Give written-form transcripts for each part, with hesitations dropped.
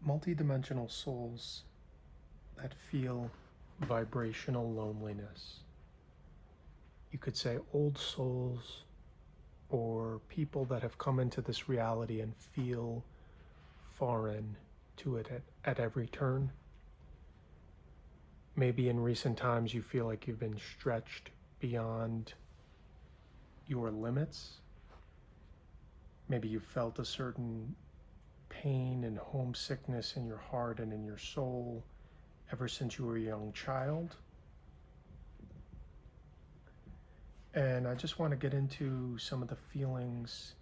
multidimensional souls that feel vibrational loneliness. You could say old souls or people that have come into this reality and feel foreign to it at every turn. Maybe in recent times you feel like you've been stretched beyond your limits. Maybe you felt a certain pain and homesickness in your heart and in your soul ever since you were a young child. And I just want to get into some of the feelings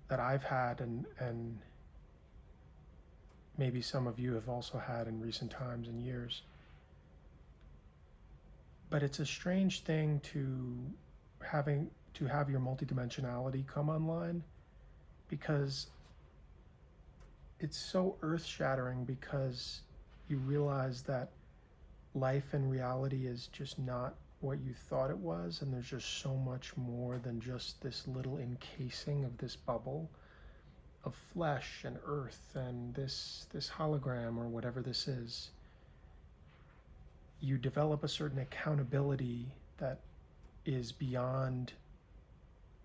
that I've had and maybe some of you have also had in recent times and years. But it's a strange thing to have your multidimensionality come online, because it's so earth-shattering, because you realize that life and reality is just not what you thought it was, and there's just so much more than just this little encasing of this bubble of flesh and earth and this hologram or whatever this is. You develop a certain accountability that is beyond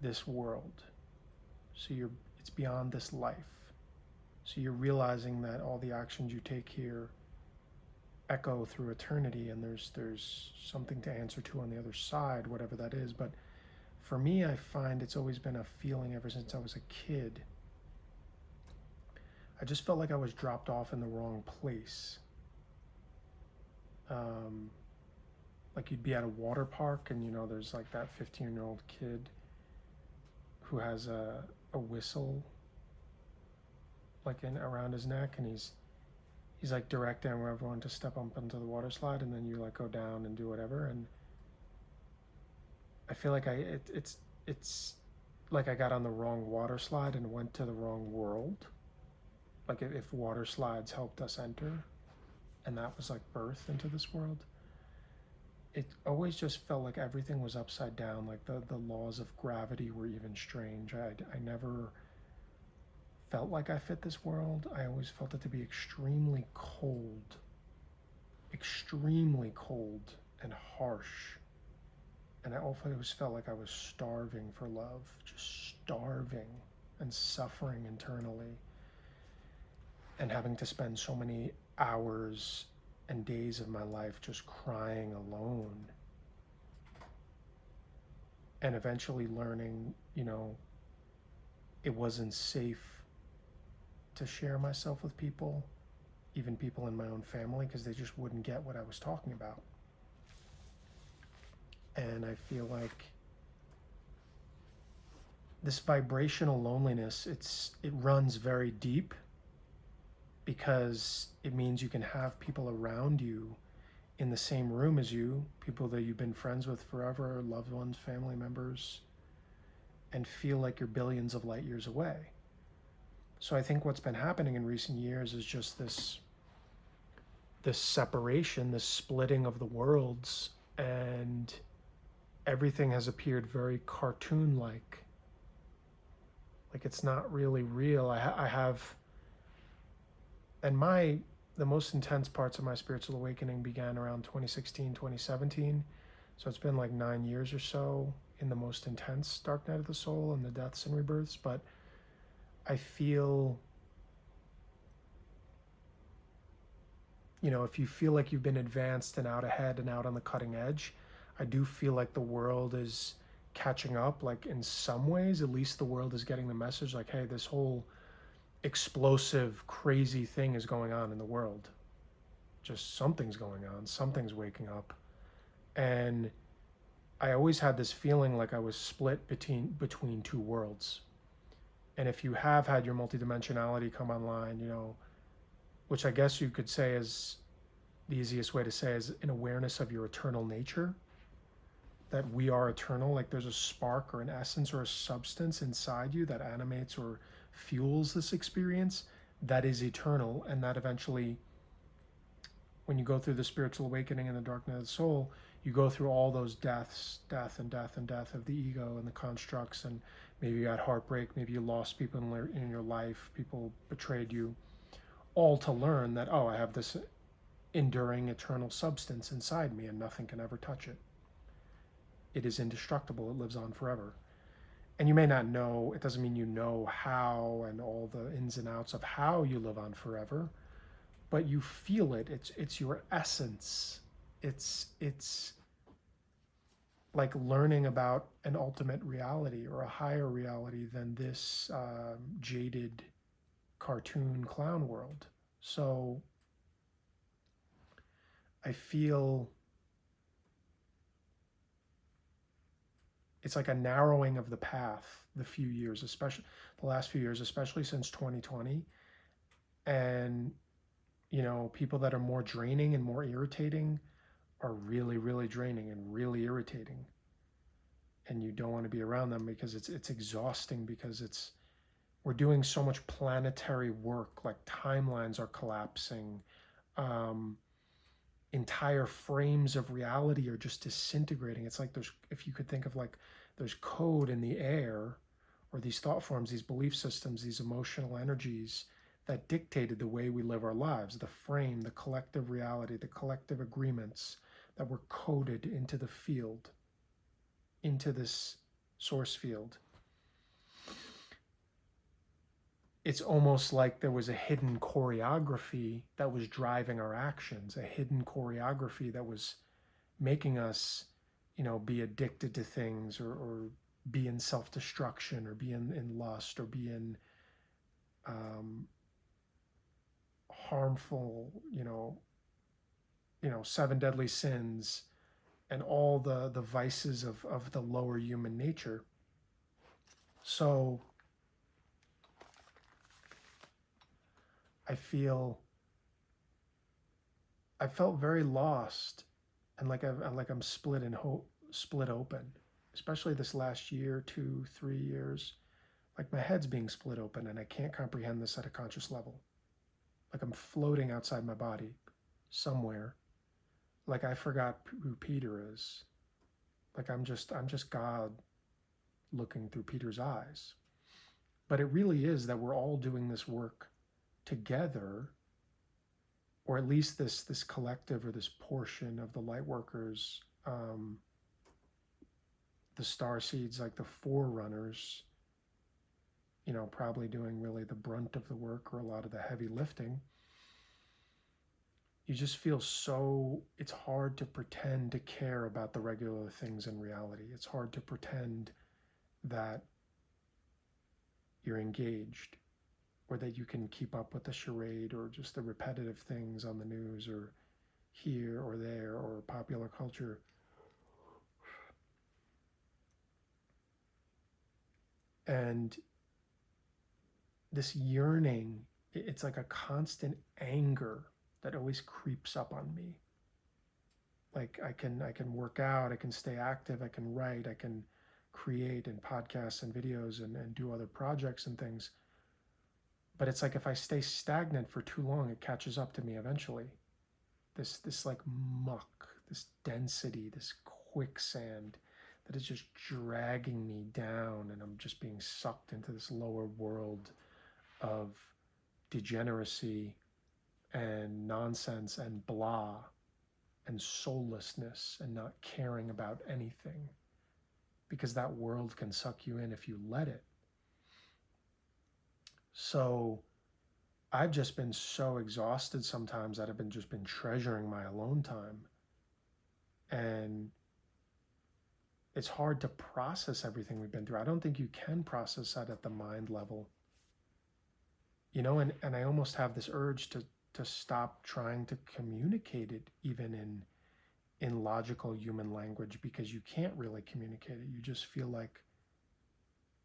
this world. So it's beyond this life. So you're realizing that all the actions you take here echo through eternity, and there's something to answer to on the other side, whatever that is. But for me, I find it's always been a feeling ever since I was a kid. I just felt like I was dropped off in the wrong place. Like you'd be at a water park and there's like that 15-year-old kid who has a whistle like around his neck, and he's like directing everyone to step up into the water slide, and then you like go down and do whatever. And I feel like it's like I got on the wrong water slide and went to the wrong world. Like if water slides helped us enter, and that was like birth into this world. It always just felt like everything was upside down, like the laws of gravity were even strange. I never felt like I fit this world. I always felt it to be extremely cold and harsh. And I always felt like I was starving for love, just starving and suffering internally, and having to spend so many hours and days of my life just crying alone. And eventually learning, it wasn't safe to share myself with people, even people in my own family, because they just wouldn't get what I was talking about. And I feel like this vibrational loneliness, it runs very deep, because it means you can have people around you in the same room as you, people that you've been friends with forever, loved ones, family members, and feel like you're billions of light years away. So I think what's been happening in recent years is just this separation, this splitting of the worlds, and everything has appeared very cartoon-like. Like it's not really real. I have, and the most intense parts of my spiritual awakening began around 2016, 2017. So it's been like 9 years or so in the most intense dark night of the soul and the deaths and rebirths. But I feel, if you feel like you've been advanced and out ahead and out on the cutting edge, I do feel like the world is catching up. Like in some ways, at least the world is getting the message like, hey, this whole explosive, crazy thing is going on in the world. Just something's going on, something's waking up. And I always had this feeling like I was split between two worlds. And if you have had your multidimensionality come online, which I guess you could say is the easiest way to say is an awareness of your eternal nature, that we are eternal, like there's a spark or an essence or a substance inside you that animates or fuels this experience that is eternal, and that eventually, when you go through the spiritual awakening and the dark night of the soul, you go through all those death of the ego and the constructs, and maybe you had heartbreak, maybe you lost people in your life, people betrayed you, all to learn that, oh, I have this enduring eternal substance inside me and nothing can ever touch it. It is indestructible, it lives on forever. And you may not know, it doesn't mean you know how and all the ins and outs of how you live on forever, but you feel it. It's your essence. It's like learning about an ultimate reality or a higher reality than this jaded cartoon clown world. So I feel it's like a narrowing of the path the few years, especially the last few years, especially since 2020. And, people that are more draining and more irritating are really, really draining and really irritating. And you don't want to be around them because it's exhausting, because we're doing so much planetary work, like timelines are collapsing. Um, Entire frames of reality are just disintegrating. It's like if you could think of like there's code in the air, or these thought forms, these belief systems, these emotional energies that dictated the way we live our lives, the frame, the collective reality, the collective agreements that were coded into the field, into this source field. It's almost like there was a hidden choreography that was driving our actions, a hidden choreography that was making us, be addicted to things, or be in self-destruction, or be in lust, or be in um, harmful, seven deadly sins, and all the vices of the lower human nature. So I feel I felt very lost, and like I'm split open, especially this last year, 2, 3 years. Like my head's being split open, and I can't comprehend this at a conscious level. Like I'm floating outside my body, somewhere. Like I forgot who Peter is. Like I'm just God looking through Peter's eyes. But it really is that we're all doing this work together, or at least this collective, or this portion of the light workers, the Starseeds, like the forerunners, probably doing really the brunt of the work, or a lot of the heavy lifting. You just feel so, it's hard to pretend to care about the regular things in reality. It's hard to pretend that you're engaged, or that you can keep up with the charade, or just the repetitive things on the news, or here or there, or popular culture. And this yearning, it's like a constant anger that always creeps up on me. Like I can work out, I can stay active, I can write, I can create and podcasts and videos, and do other projects and things. But it's like if I stay stagnant for too long, it catches up to me eventually. This like muck, this density, this quicksand that is just dragging me down, and I'm just being sucked into this lower world of degeneracy and nonsense and blah and soullessness, and not caring about anything, because that world can suck you in if you let it. So I've just been so exhausted sometimes that I've been treasuring my alone time. And it's hard to process everything we've been through. I don't think you can process that at the mind level. And I almost have this urge to stop trying to communicate it, even in logical human language, because you can't really communicate it. You just feel like,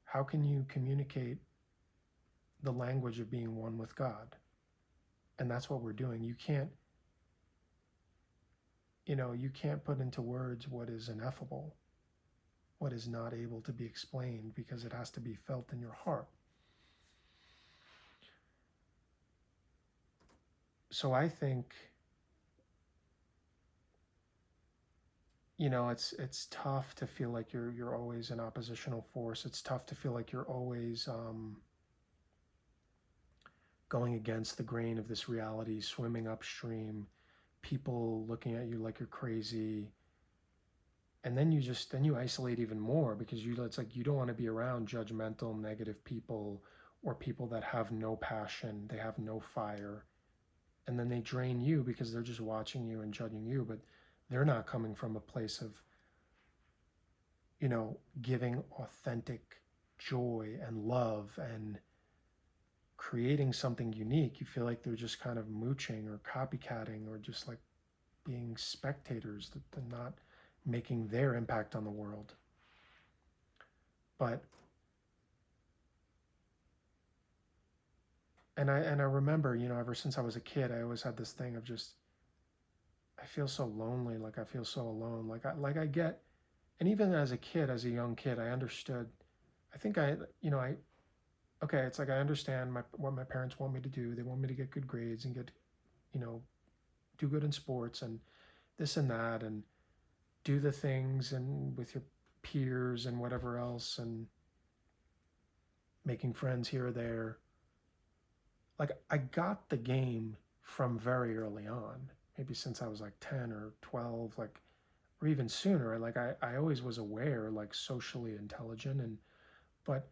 how can you communicate the language of being one with God? And that's what we're doing. You can't put into words what is ineffable, what is not able to be explained, because it has to be felt in your heart. So I think, it's tough to feel like you're always an oppositional force. It's tough to feel like you're always going against the grain of this reality, swimming upstream, people looking at you like you're crazy. And then you isolate even more because it's like you don't want to be around judgmental, negative people or people that have no passion, they have no fire. And then they drain you because they're just watching you and judging you, but they're not coming from a place of, giving authentic joy and love and creating something unique. You feel like they're just kind of mooching or copycatting or just like being spectators, that they're not making their impact on the world. But and I remember, ever since I was a kid, I always had this thing of just, I feel so lonely, like I feel so alone, like I get, and even as a kid, as a young kid, I understood. I think I okay, it's like I understand what my parents want me to do. They want me to get good grades and get, you know, do good in sports and this and that and do the things and with your peers and whatever else and making friends here or there. Like I got the game from very early on, maybe since I was like 10 or 12, like, or even sooner. Like I always was aware, like socially intelligent, but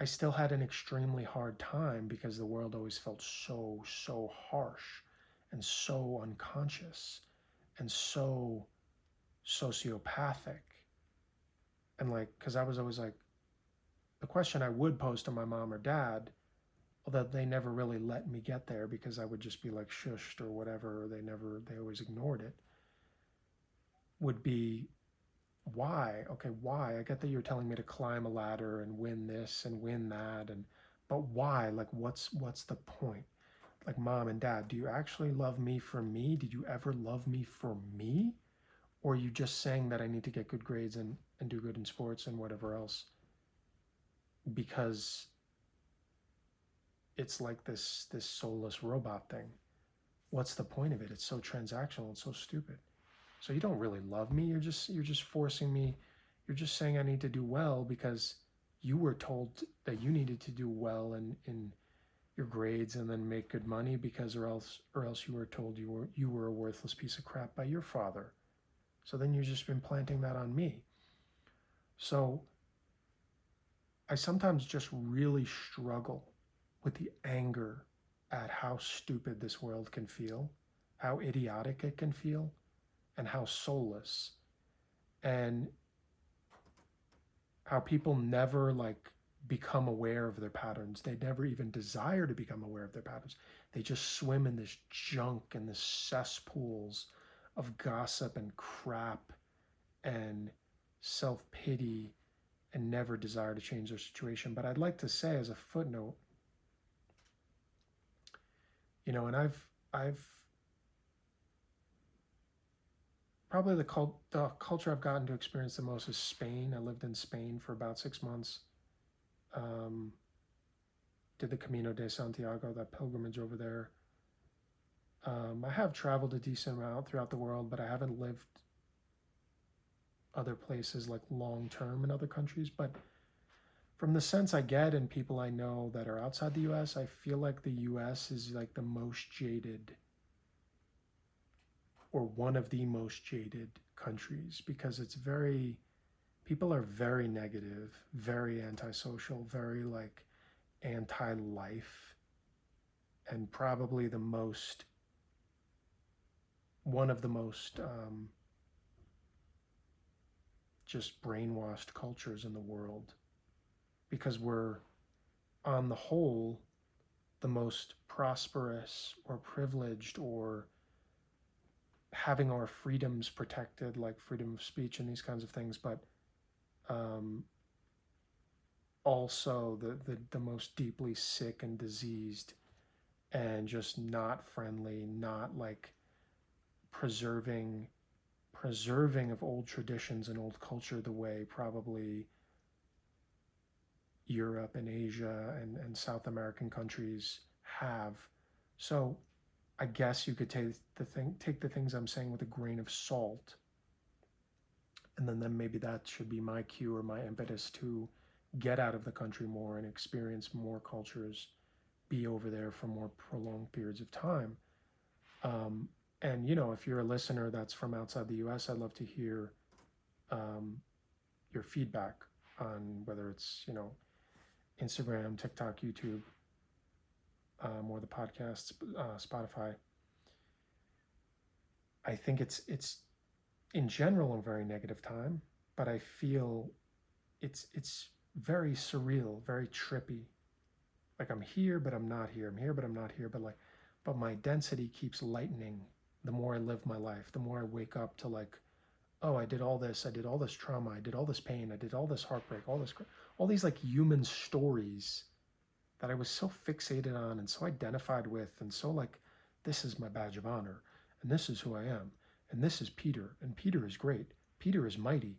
I still had an extremely hard time because the world always felt so harsh and so unconscious and so sociopathic. And like, because I was always like, the question I would pose to my mom or dad, although they never really let me get there because I would just be like shushed or whatever, or they always ignored it, would be why? Okay, why? I get that you're telling me to climb a ladder and win this and win that, but why? Like, what's the point? Like, mom and dad, do you actually love me for me? Did you ever love me for me? Or are you just saying that I need to get good grades and do good in sports and whatever else because it's like this soulless robot thing? What's the point of it? It's so transactional and so stupid. So you don't really love me. You're just forcing me. You're just saying I need to do well because you were told that you needed to do well in your grades and then make good money because or else you were told you were a worthless piece of crap by your father. So then you've just been planting that on me. So I sometimes just really struggle with the anger at how stupid this world can feel, how idiotic it can feel, and how soulless, and how people never like become aware of their patterns. They never even desire to become aware of their patterns. They just swim in this junk and this cesspools of gossip and crap and self-pity and never desire to change their situation. But I'd like to say as a footnote, and I've probably the culture I've gotten to experience the most is Spain. I lived in Spain for about 6 months. Um, did the Camino de Santiago, that pilgrimage over there. I have traveled a decent amount throughout the world, but I haven't lived other places like long term in other countries. But from the sense I get and people I know that are outside the US, I feel like the US is like the most jaded or one of the most jaded countries because people are very negative, very antisocial, very like anti-life, and probably one of the most just brainwashed cultures in the world because we're on the whole the most prosperous or privileged or having our freedoms protected, like freedom of speech and these kinds of things, but um, also the most deeply sick and diseased and just not friendly, not like preserving of old traditions and old culture the way probably Europe and Asia and South American countries have. So I guess you could take the things I'm saying with a grain of salt, and then maybe that should be my cue or my impetus to get out of the country more and experience more cultures be over there for more prolonged periods of time. And if you're a listener that's from outside the US, I'd love to hear your feedback on whether it's Instagram, TikTok, YouTube, or the podcast, Spotify. I think it's in general a very negative time, but I feel it's very surreal, very trippy. Like I'm here, but I'm not here. I'm here, but I'm not here. But my density keeps lightening the more I live my life. The more I wake up to like, oh, I did all this. I did all this trauma. I did all this pain. I did all this heartbreak. All these like human stories that I was so fixated on and so identified with, and so like, this is my badge of honor, and this is who I am, and this is Peter, and Peter is great. Peter is mighty.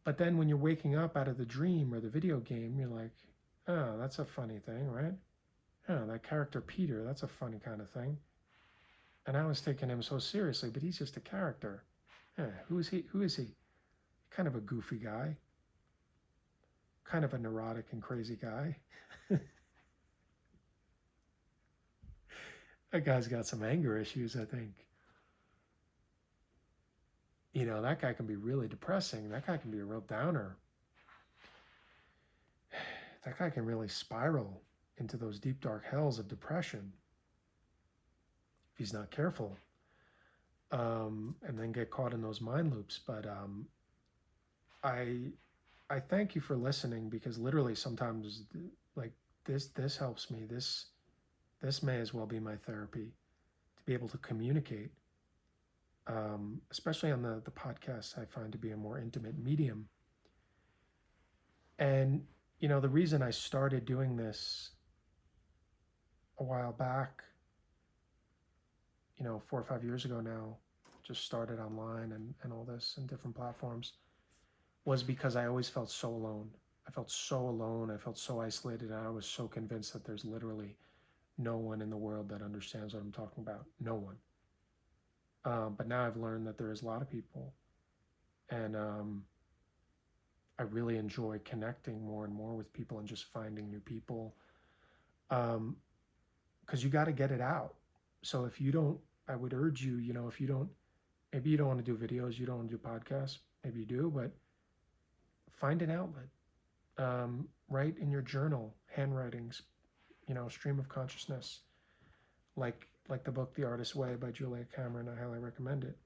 But then when you're waking up out of the dream or the video game, you're like, oh, that's a funny thing, right? Oh, that character Peter, that's a funny kind of thing. And I was taking him so seriously, but he's just a character. Who is he? Who is he? Kind of a goofy guy. Kind of a neurotic and crazy guy. That guy's got some anger issues, I think. That guy can be really depressing. That guy can be a real downer. That guy can really spiral into those deep, dark hells of depression if he's not careful, and then get caught in those mind loops. But I thank you for listening, because literally sometimes like this helps me. This may as well be my therapy, to be able to communicate, especially on the podcast. I find to be a more intimate medium. And the reason I started doing this a while back, 4 or 5 years ago now, just started online and all this and different platforms, was because I always felt so alone. I felt so alone. I felt so isolated. And I was so convinced that there's literally no one in the world that understands what I'm talking about. No one. But now I've learned that there is a lot of people. And I really enjoy connecting more and more with people and just finding new people. Because you got to get it out. So if you don't, I would urge you, if you don't, maybe you don't want to do videos, you don't want to do podcasts, maybe you do, but find an outlet. Write in your journal, handwritings, stream of consciousness, like the book The Artist's Way by Julia Cameron. I highly recommend it.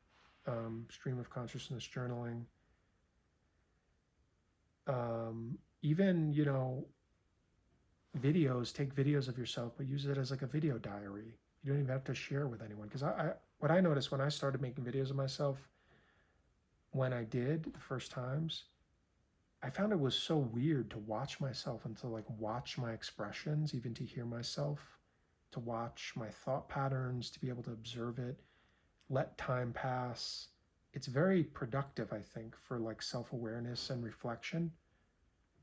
Stream of consciousness journaling. Even videos, take videos of yourself, but use it as like a video diary. You don't even have to share with anyone, because what I noticed when I started making videos of myself, when I did the first times, I found it was so weird to watch myself and to like watch my expressions, even to hear myself, to watch my thought patterns, to be able to observe it, let time pass. It's very productive, I think, for like self-awareness and reflection.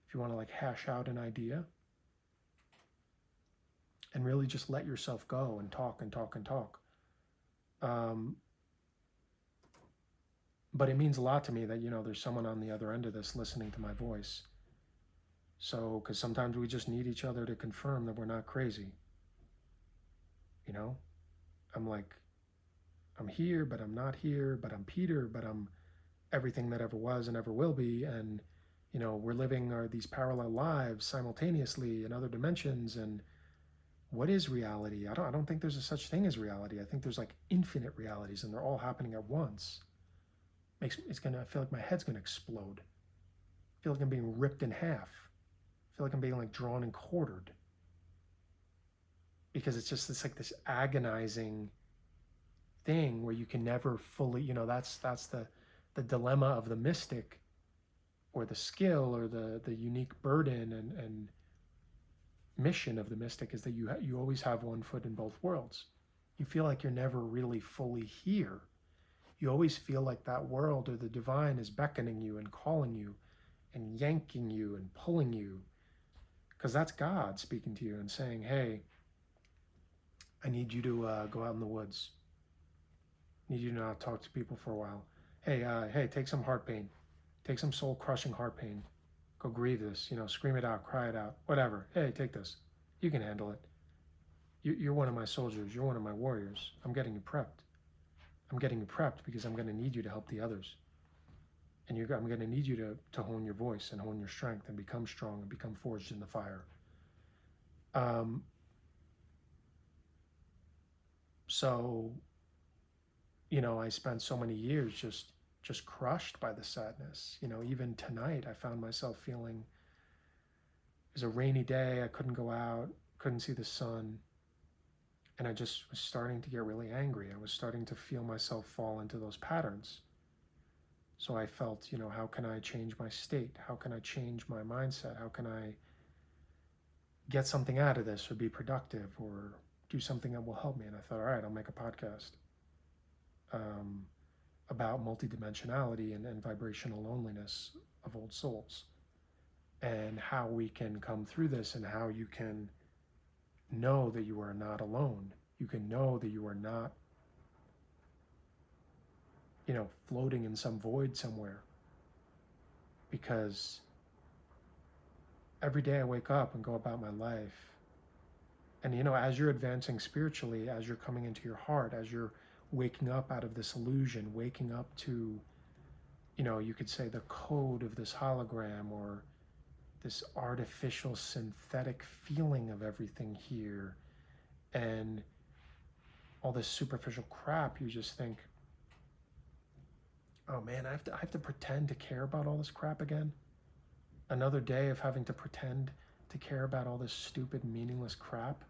If you want to like hash out an idea and really just let yourself go and talk and talk and talk. But it means a lot to me that, there's someone on the other end of this listening to my voice. So, because sometimes we just need each other to confirm that we're not crazy. I'm like, I'm here, but I'm not here, but I'm Peter, but I'm everything that ever was and ever will be. And, we're living these parallel lives simultaneously in other dimensions. And what is reality? I don't think there's a such thing as reality. I think there's like infinite realities, and they're all happening at once. I feel like my head's gonna explode. I feel like I'm being ripped in half. I feel like I'm being like drawn and quartered. Because it's just this agonizing thing where you can never fully, that's the dilemma of the mystic, or the skill, or the unique burden and mission of the mystic, is that you always have one foot in both worlds. You feel like you're never really fully here. You always feel like that world or the divine is beckoning you and calling you and yanking you and pulling you, because that's God speaking to you and saying, hey, I need you to go out in the woods. I need you to not talk to people for a while. Hey, take some heart pain. Take some soul-crushing heart pain. Go grieve this, scream it out, cry it out, whatever. Hey, take this. You can handle it. You're one of my soldiers. You're one of my warriors. I'm getting you prepped. I'm getting you prepped because I'm going to need you to help the others. And I'm going to need you to hone your voice and hone your strength and become strong and become forged in the fire. So, I spent so many years just crushed by the sadness. Even tonight, I found myself feeling it was a rainy day. I couldn't go out, couldn't see the sun. And I just was starting to get really angry. I was starting to feel myself fall into those patterns. So I felt, how can I change my state? How can I change my mindset? How can I get something out of this or be productive or do something that will help me? And I thought, all right, I'll make a podcast about multidimensionality and vibrational loneliness of old souls and how we can come through this and how you can know that you are not alone. You can know that you are not, floating in some void somewhere. Because every day I wake up and go about my life, and as you're advancing spiritually, as you're coming into your heart, as you're waking up out of this illusion, waking up to, you could say the code of this hologram or this artificial synthetic feeling of everything here and all this superficial crap, you just think, oh man, I have to pretend to care about all this crap again. Another day of having to pretend to care about all this stupid, meaningless crap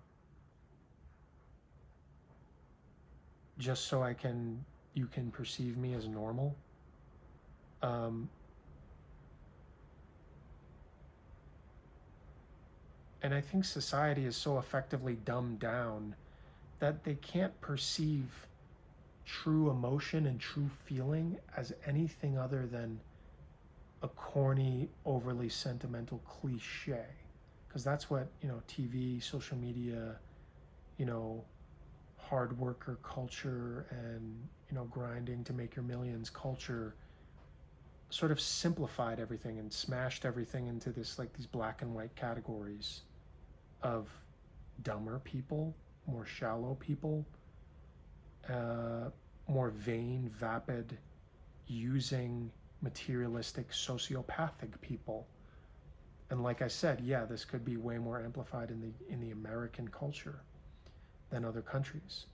just so you can perceive me as normal. And I think society is so effectively dumbed down that they can't perceive true emotion and true feeling as anything other than a corny, overly sentimental cliche. Because that's what, TV, social media, hard worker culture and, grinding to make your millions culture sort of simplified everything and smashed everything into this, like these black and white categories of dumber people, more shallow people, more vain, vapid, using materialistic, sociopathic people. And like I said, yeah, this could be way more amplified in the American culture than other countries.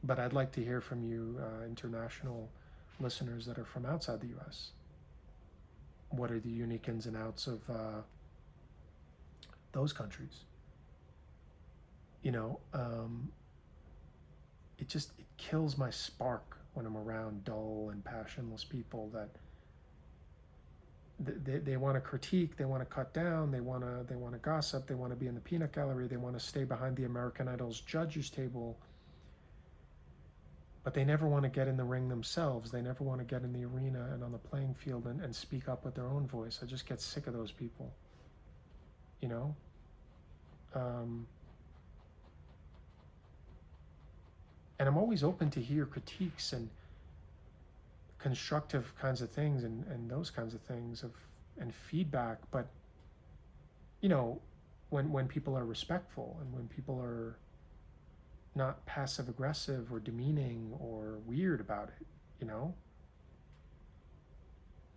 But I'd like to hear from you, international listeners that are from outside the U.S. What are the unique ins and outs of those countries? It kills my spark when I'm around dull and passionless people that they want to critique, they want to cut down, they want to gossip, they want to be in the peanut gallery, they want to stay behind the American Idol's judges table, but they never want to get in the ring themselves. They never want to get in the arena and on the playing field and speak up with their own voice. I just get sick of those people. And I'm always open to hear critiques and constructive kinds of things and those kinds of things and feedback. But when people are respectful and when people are not passive aggressive or demeaning or weird about it,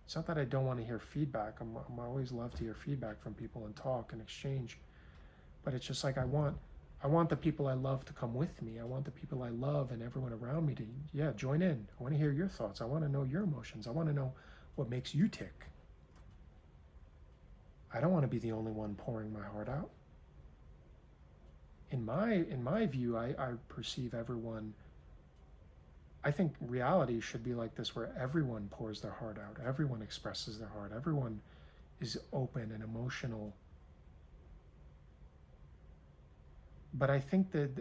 it's not that I don't want to hear feedback. I'm always love to hear feedback from people and talk and exchange, but it's just like I want the people I love to come with me. I want the people I love and everyone around me to, join in. I want to hear your thoughts. I want to know your emotions. I want to know what makes you tick. I don't want to be the only one pouring my heart out. In my view, I perceive everyone, I think reality should be like this, where everyone pours their heart out. Everyone expresses their heart. Everyone is open and emotional. But I think that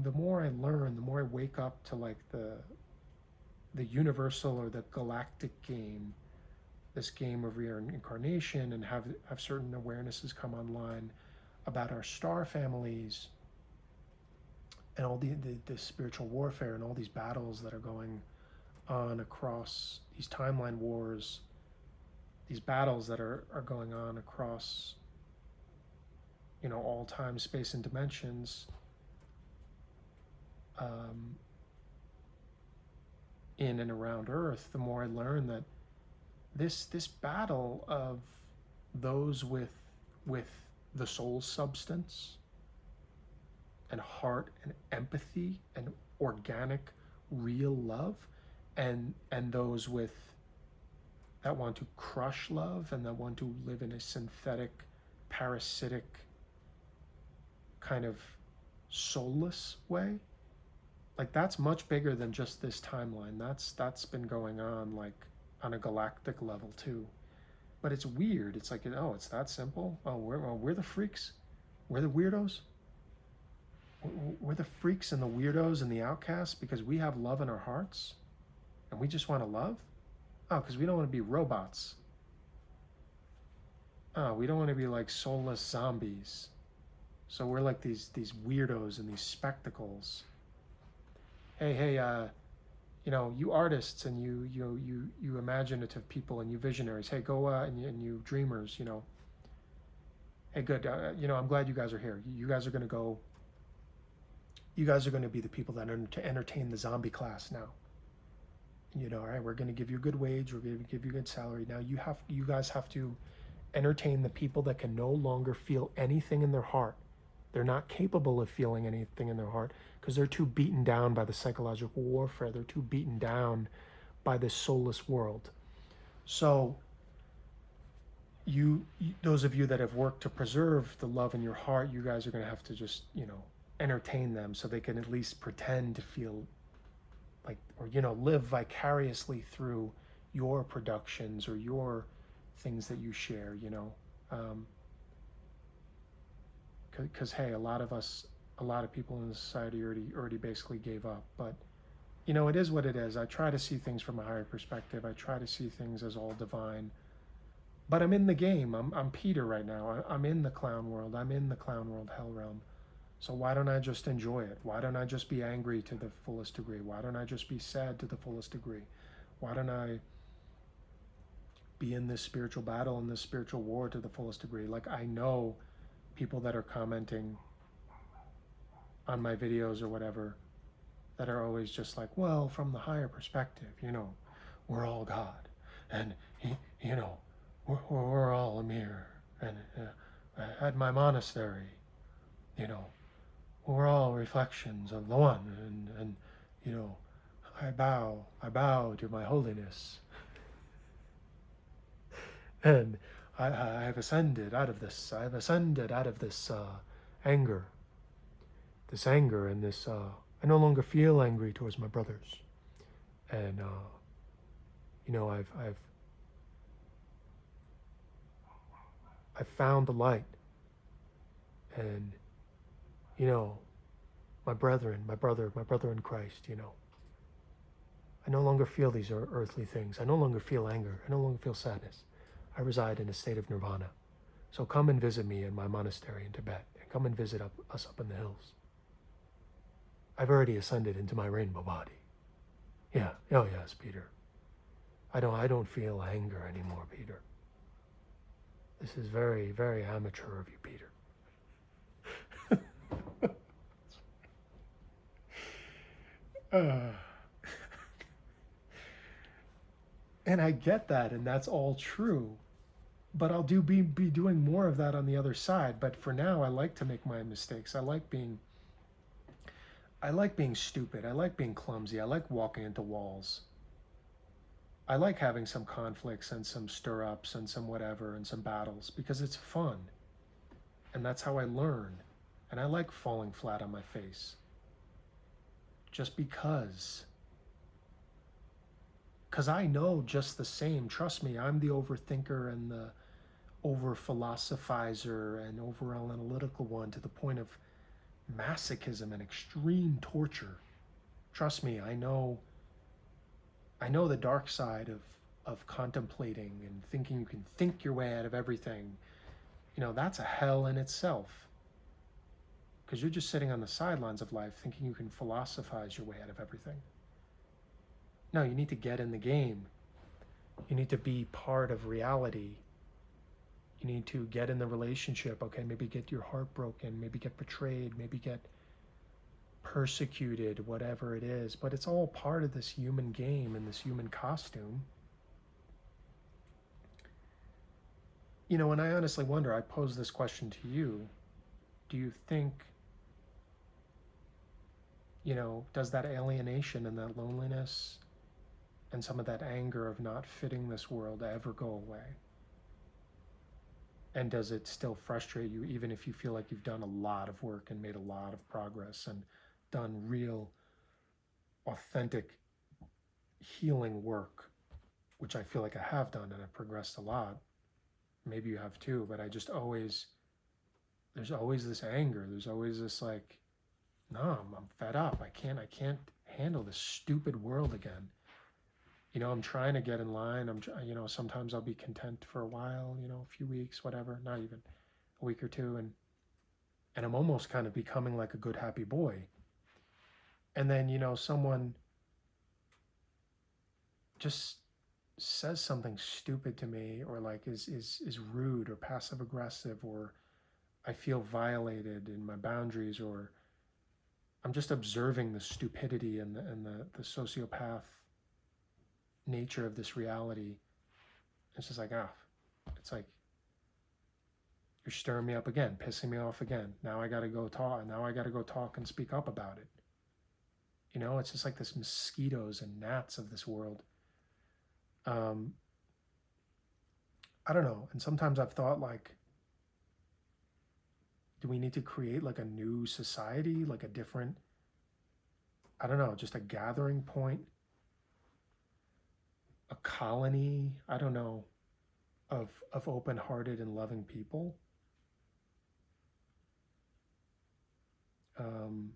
the more I learn, the more I wake up to like the universal or the galactic game, this game of reincarnation, and have certain awarenesses come online about our star families and all the spiritual warfare and all these battles that are going on across these timeline wars, these battles that are going on across all time, space, and dimensions, um, in and around Earth, the more I learn that this battle of those with the soul substance and heart and empathy and organic real love, and those with that want to crush love and that want to live in a synthetic, parasitic, kind of soulless way, like that's much bigger than just this timeline. That's been going on like on a galactic level too. But it's weird. It's like, oh, it's that simple. Oh, we're the freaks. We're the weirdos. We're the freaks and the weirdos and the outcasts because we have love in our hearts, and we just want to love. Oh, because we don't want to be robots. Oh, we don't want to be like soulless zombies. So we're like these weirdos and these spectacles. Hey, you artists and you imaginative people and you visionaries. Hey, go and you dreamers. Hey, good. I'm glad you guys are here. You guys are going to go. You guys are going to be the people that entertain the zombie class now. All right, we're going to give you a good wage. We're going to give you a good salary. Now you guys have to entertain the people that can no longer feel anything in their heart. They're not capable of feeling anything in their heart because they're too beaten down by the psychological warfare. They're too beaten down by this soulless world. So those of you that have worked to preserve the love in your heart, you guys are going to have to just, entertain them so they can at least pretend to feel like, or, live vicariously through your productions or your things that you share, because hey, a lot of people in the society already basically gave up. But it is what it is. I try to see things from a higher perspective. I try to see things as all divine. But I'm in the game. I'm Peter right now. I'm in the clown world. I'm in the clown world hell realm. So why don't I just enjoy it? Why don't I just be angry to the fullest degree? Why don't I just be sad to the fullest degree? Why don't I be in this spiritual battle and this spiritual war to the fullest degree? Like, I know people that are commenting on my videos or whatever that are always just like, well, from the higher perspective, we're all God, and we're all a mirror, and at my monastery, we're all reflections of the one, and I bow to my holiness, and I have ascended out of this. I have ascended out of this anger. This anger and this. I no longer feel angry towards my brothers, and I've found the light, and my brother in Christ. I no longer feel these earthly things. I no longer feel anger. I no longer feel sadness. I reside in a state of nirvana. So come and visit me in my monastery in Tibet, and come and visit us up in the hills. I've already ascended into my rainbow body. Yeah, oh yes, Peter. I don't feel anger anymore, Peter. This is very, very amateur of you, Peter. And I get that, and that's all true. But I'll be doing more of that on the other side. But for now, I like to make my mistakes. I like being stupid. I like being clumsy. I like walking into walls. I like having some conflicts and some stir-ups and some whatever and some battles because it's fun. And that's how I learn. And I like falling flat on my face. Just because. Because I know just the same. Trust me, I'm the overthinker and the over-philosophizer and over-analytical one to the point of masochism and extreme torture. Trust me, I know the dark side of contemplating and thinking you can think your way out of everything. That's a hell in itself. Because you're just sitting on the sidelines of life thinking you can philosophize your way out of everything. No, you need to get in the game. You need to be part of reality. You need to get in the relationship, okay, maybe get your heart broken, maybe get betrayed, maybe get persecuted, whatever it is. But it's all part of this human game and this human costume. And I honestly wonder, I pose this question to you. Do you think, does that alienation and that loneliness and some of that anger of not fitting this world ever go away? And does it still frustrate you, even if you feel like you've done a lot of work and made a lot of progress and done real, authentic healing work, which I feel like I have done and I've progressed a lot? Maybe you have too, but there's always this anger. There's always this like, no, I'm fed up. I can't handle this stupid world again. I'm trying to get in line. Sometimes I'll be content for a while, a few weeks, whatever, not even a week or two. And I'm almost kind of becoming like a good, happy boy. And then, someone just says something stupid to me, or like is rude or passive aggressive, or I feel violated in my boundaries, or I'm just observing the stupidity and the sociopath nature of this reality. It's just like, it's like, you're stirring me up again, pissing me off again. Now I got to go talk and speak up about it. It's just like this mosquitoes and gnats of this world. I don't know. And sometimes I've thought like, do we need to create like a new society, like a different, I don't know, just a gathering point, a colony, I don't know, of open-hearted and loving people? And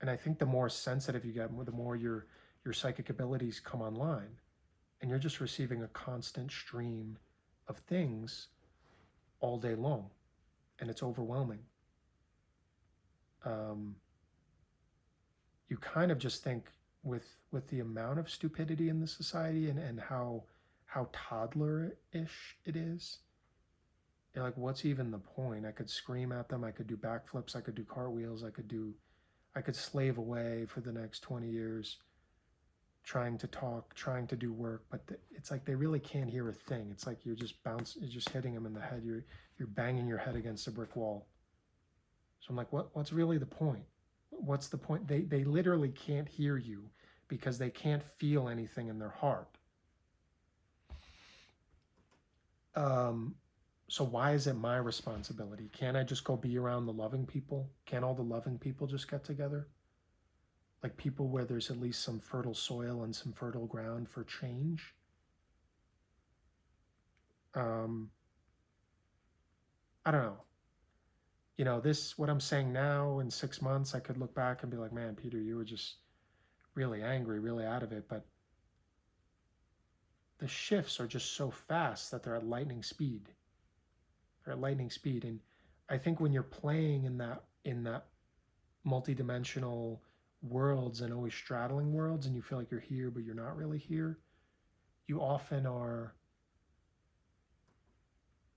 I think the more sensitive you get, the more your psychic abilities come online, and you're just receiving a constant stream of things all day long, and it's overwhelming. You kind of just think with the amount of stupidity in the society, and how toddler-ish it is. You're like, what's even the point? I could scream at them, I could do backflips, I could do cartwheels, I could slave away for the next 20 years trying to talk, trying to do work, but it's like they really can't hear a thing. It's like you're just hitting them in the head. You're banging your head against a brick wall. So I'm like, what's really the point? What's the point? They literally can't hear you because they can't feel anything in their heart. So why is it my responsibility? Can't I just go be around the loving people? Can't all the loving people just get together? Like people where there's at least some fertile soil and some fertile ground for change. I don't know. What I'm saying now, in 6 months, I could look back and be like, man, Peter, you were just really angry, really out of it. But the shifts are just so fast that they're at lightning speed. And I think when you're playing in that multidimensional worlds and always straddling worlds, and you feel like you're here but you're not really here, you often are.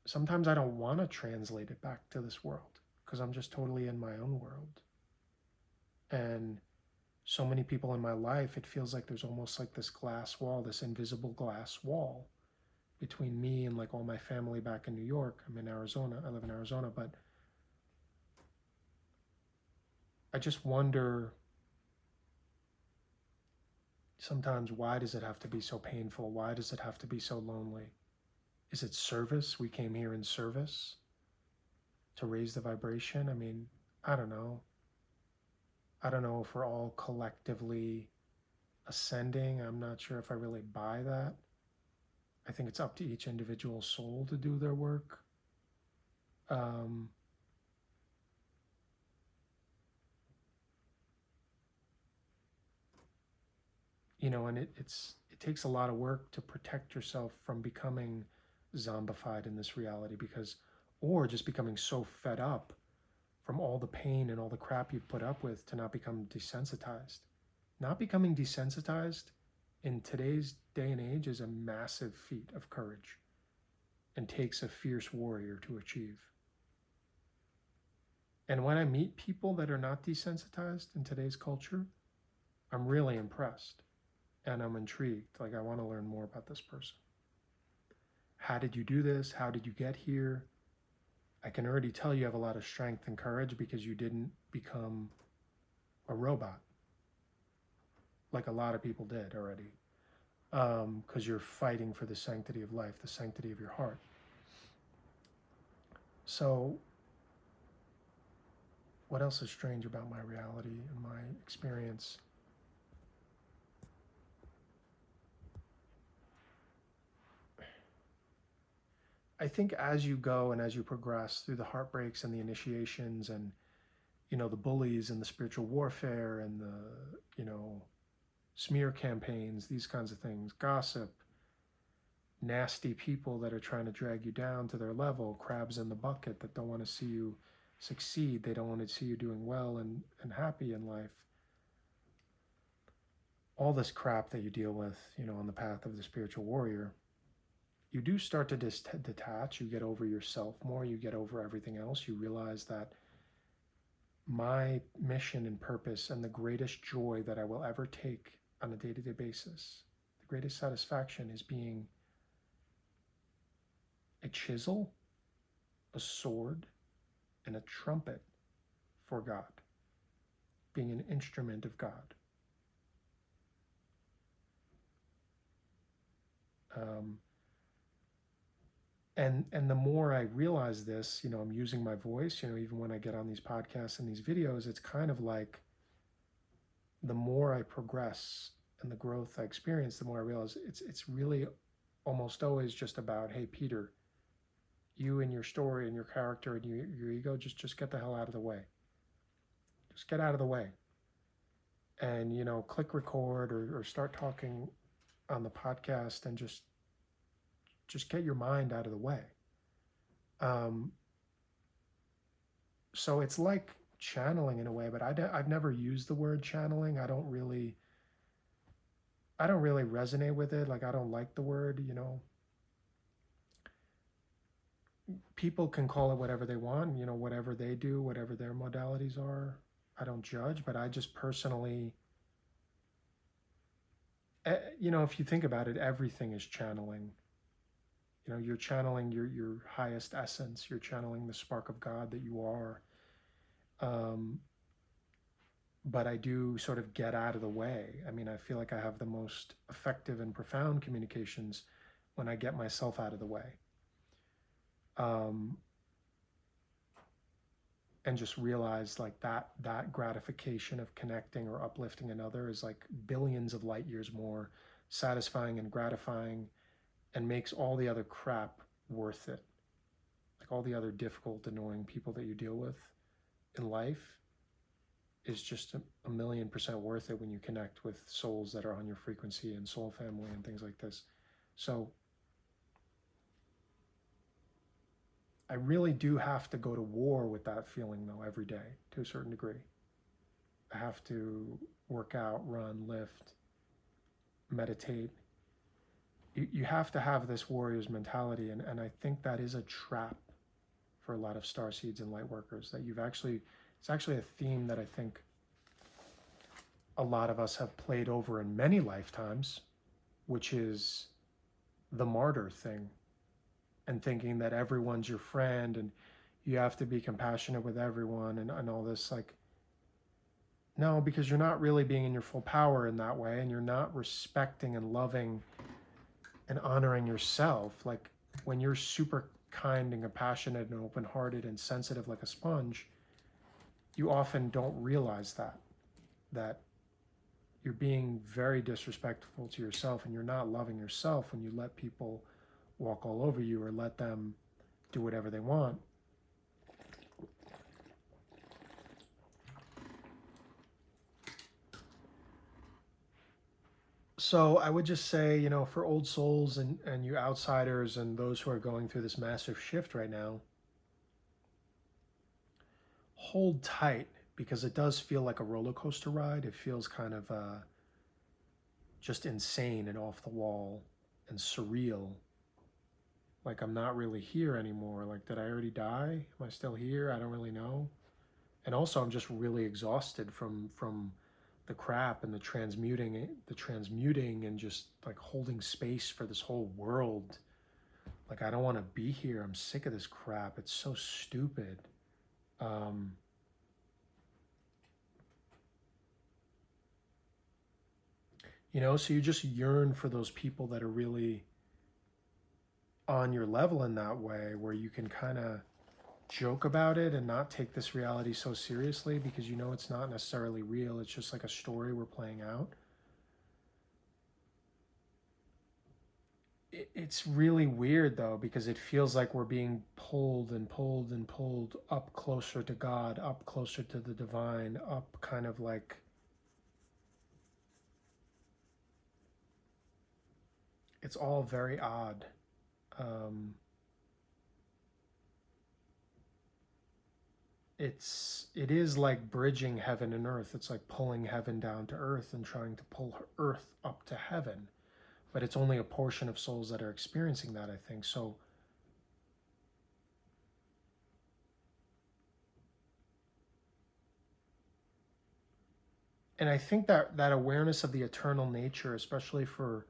Sometimes I don't want to translate it back to this world because I'm just totally in my own world. And so many people in my life, it feels like there's almost like this glass wall, this invisible glass wall between me and like all my family back in New York. I'm in Arizona. I live in Arizona, but I just wonder sometimes, why does it have to be so painful? Why does it have to be so lonely? Is it service? We came here in service to raise the vibration. I mean, I don't know. I don't know if we're all collectively ascending. I'm not sure if I really buy that. I think it's up to each individual soul to do their work. And it takes a lot of work to protect yourself from becoming zombified in this reality, or just becoming so fed up from all the pain and all the crap you've put up with to not become desensitized. Not becoming desensitized in today's day and age is a massive feat of courage. and takes a fierce warrior to achieve. And when I meet people that are not desensitized in today's culture, I'm really impressed and I'm intrigued. Like, I want to learn more about this person. How did you do this? How did you get here? I can already tell you have a lot of strength and courage because you didn't become a robot like a lot of people did already. Because you're fighting for the sanctity of life, the sanctity of your heart. So, what else is strange about my reality and my experience? I think as you go and as you progress through the heartbreaks and the initiations and, the bullies and the spiritual warfare and the, smear campaigns, these kinds of things, gossip, nasty people that are trying to drag you down to their level, crabs in the bucket that don't want to see you succeed. They don't want to see you doing well and happy in life. All this crap that you deal with, on the path of the spiritual warrior, you do start to detach. You get over yourself more. You get over everything else. You realize that my mission and purpose and the greatest joy that I will ever take on a day-to-day basis, the greatest satisfaction is being a chisel, a sword, and a trumpet for God, being an instrument of God. And the more I realize this, I'm using my voice, even when I get on these podcasts and these videos, it's kind of like the more I progress and the growth I experience, the more I realize it's really almost always just about, hey, Peter, you and your story and your character and your ego, just get the hell out of the way. Just get out of the way. And, click record or start talking on the podcast and just get your mind out of the way. So it's like channeling in a way, but I've never used the word channeling. I don't really resonate with it. Like, I don't like the word, People can call it whatever they want, whatever they do, whatever their modalities are. I don't judge, but I just personally, if you think about it, everything is channeling. You're channeling your highest essence. You're channeling the spark of God that you are. But I do sort of get out of the way. I mean, I feel like I have the most effective and profound communications when I get myself out of the way. And just realize like that gratification of connecting or uplifting another is like billions of light years more satisfying and gratifying, and makes all the other crap worth it. Like all the other difficult, annoying people that you deal with in life is just a million % worth it when you connect with souls that are on your frequency and soul family and things like this. So I really do have to go to war with that feeling though every day to a certain degree. I have to work out, run, lift, meditate. You have to have this warrior's mentality, and I think that is a trap for a lot of starseeds and light workers, that it's actually a theme that I think a lot of us have played over in many lifetimes, which is the martyr thing, and thinking that everyone's your friend and you have to be compassionate with everyone and all this. Like, no, because you're not really being in your full power in that way, and you're not respecting and loving and honoring yourself. Like, when you're super kind and compassionate and open-hearted and sensitive like a sponge, you often don't realize that you're being very disrespectful to yourself, and you're not loving yourself when you let people walk all over you or let them do whatever they want. So I would just say, for old souls and you outsiders and those who are going through this massive shift right now, hold tight, because it does feel like a roller coaster ride. It feels kind of just insane and off the wall and surreal. like I'm not really here anymore. Like, did I already die? Am I still here? I don't really know. And also, I'm just really exhausted from the crap and the transmuting and just like holding space for this whole world. Like, I don't want to be here. I'm sick of this crap. It's so stupid. Um, so you just yearn for those people that are really on your level in that way, where you can kind of joke about it and not take this reality so seriously, because it's not necessarily real. It's just like a story we're playing out. It's really weird though, because it feels like we're being pulled and pulled and pulled up closer to God, up closer to the divine, up kind of like, it's all very odd. Um, it is like bridging heaven and earth. It's like pulling heaven down to earth and trying to pull earth up to heaven, but it's only a portion of souls that are experiencing that, I think. So and I think that awareness of the eternal nature, especially for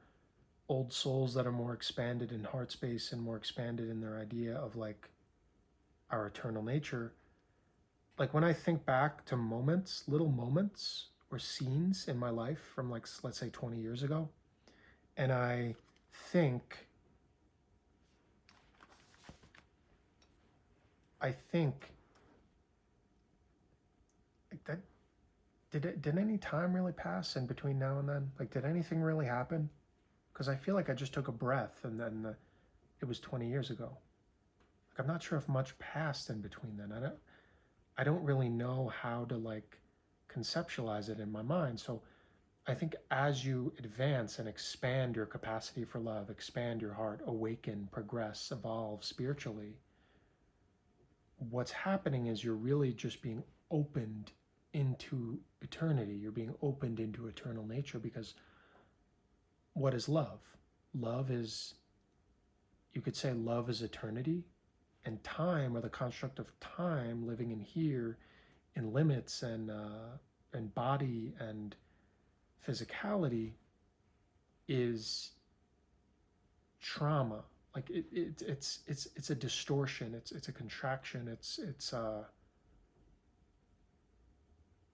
old souls that are more expanded in heart space and more expanded in their idea of like our eternal nature, like when I think back to moments, little moments or scenes in my life from, like, let's say 20 years ago, and think I think like that, did any time really pass in between now and then? Like, did anything really happen? Because I feel like I just took a breath and then it was 20 years ago. Like, I'm not sure if much passed in between then. I don't really know how to like conceptualize it in my mind. So I think as you advance and expand your capacity for love, expand your heart, awaken, progress, evolve spiritually, what's happening is you're really just being opened into eternity. You're being opened into eternal nature, because what is love? Love is, you could say, love is eternity, and time, or the construct of time, living in here, in limits and body and physicality, is trauma. Like it's a distortion. It's a contraction.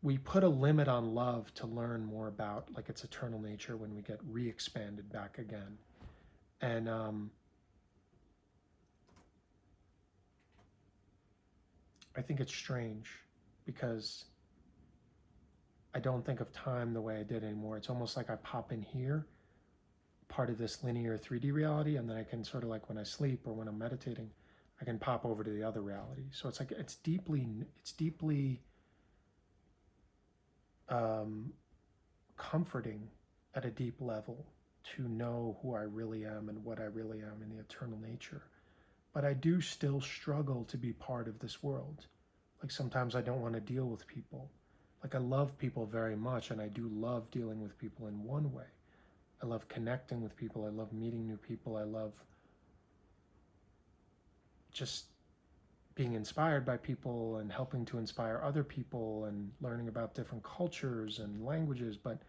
We put a limit on love to learn more about like its eternal nature when we get re-expanded back again. And I think it's strange, because I don't think of time the way I did anymore. It's almost like I pop in here, part of this linear 3D reality, and then I can sort of, like when I sleep or when I'm meditating, I can pop over to the other reality. So it's like it's deeply um, comforting at a deep level to know who I really am and what I really am in the eternal nature. But I do still struggle to be part of this world. Like, sometimes I don't want to deal with people. Like, I love people very much, and I do love dealing with people in one way. I love connecting with people. I love meeting new people. I love just being inspired by people and helping to inspire other people and learning about different cultures and languages. But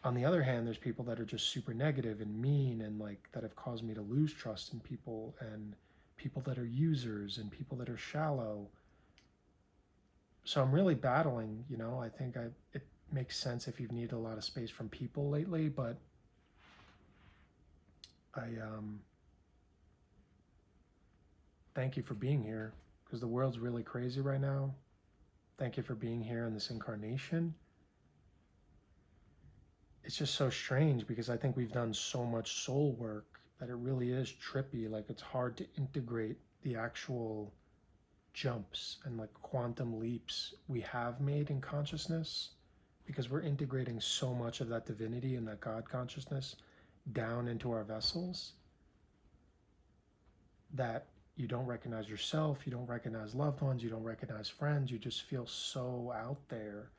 on the other hand, there's people that are just super negative and mean, and like that have caused me to lose trust in people, and people that are users, and people that are shallow. So I'm really battling. I think it makes sense if you've needed a lot of space from people lately, but I thank you for being here, because the world's really crazy right now. Thank you for being here in this incarnation. It's just so strange, because I think we've done so much soul work that it really is trippy. Like, it's hard to integrate the actual jumps and like quantum leaps we have made in consciousness, because we're integrating so much of that divinity and that God consciousness down into our vessels, that you don't recognize yourself, you don't recognize loved ones, you don't recognize friends, you just feel so out there.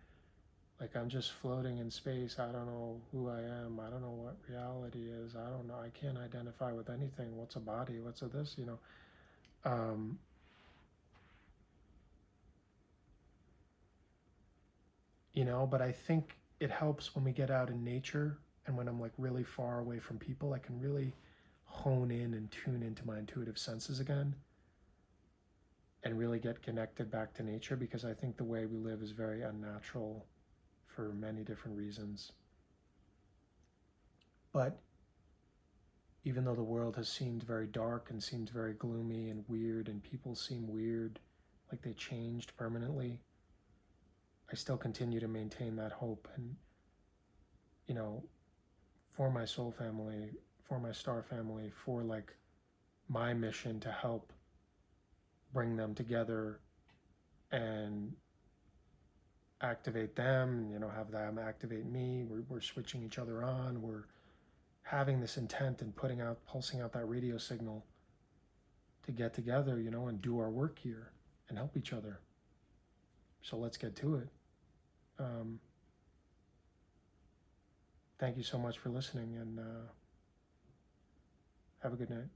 Like I'm just floating in space. I don't know who I am. I don't know what reality is. I don't know. I can't identify with anything. What's a body? What's a this? Um, but I think it helps when we get out in nature and when I'm like really far away from people, I can really hone in and tune into my intuitive senses again and really get connected back to nature, because I think the way we live is very unnatural for many different reasons. But even though the world has seemed very dark and seemed very gloomy and weird, and people seem weird, like they changed permanently, I still continue to maintain that hope. And, you know, for my soul family, for my star family, for like my mission to help bring them together and activate them, have them activate me. We're switching each other on. We're having this intent and pulsing out that radio signal to get together, and do our work here and help each other. So let's get to it. Thank you so much for listening, and have a good night.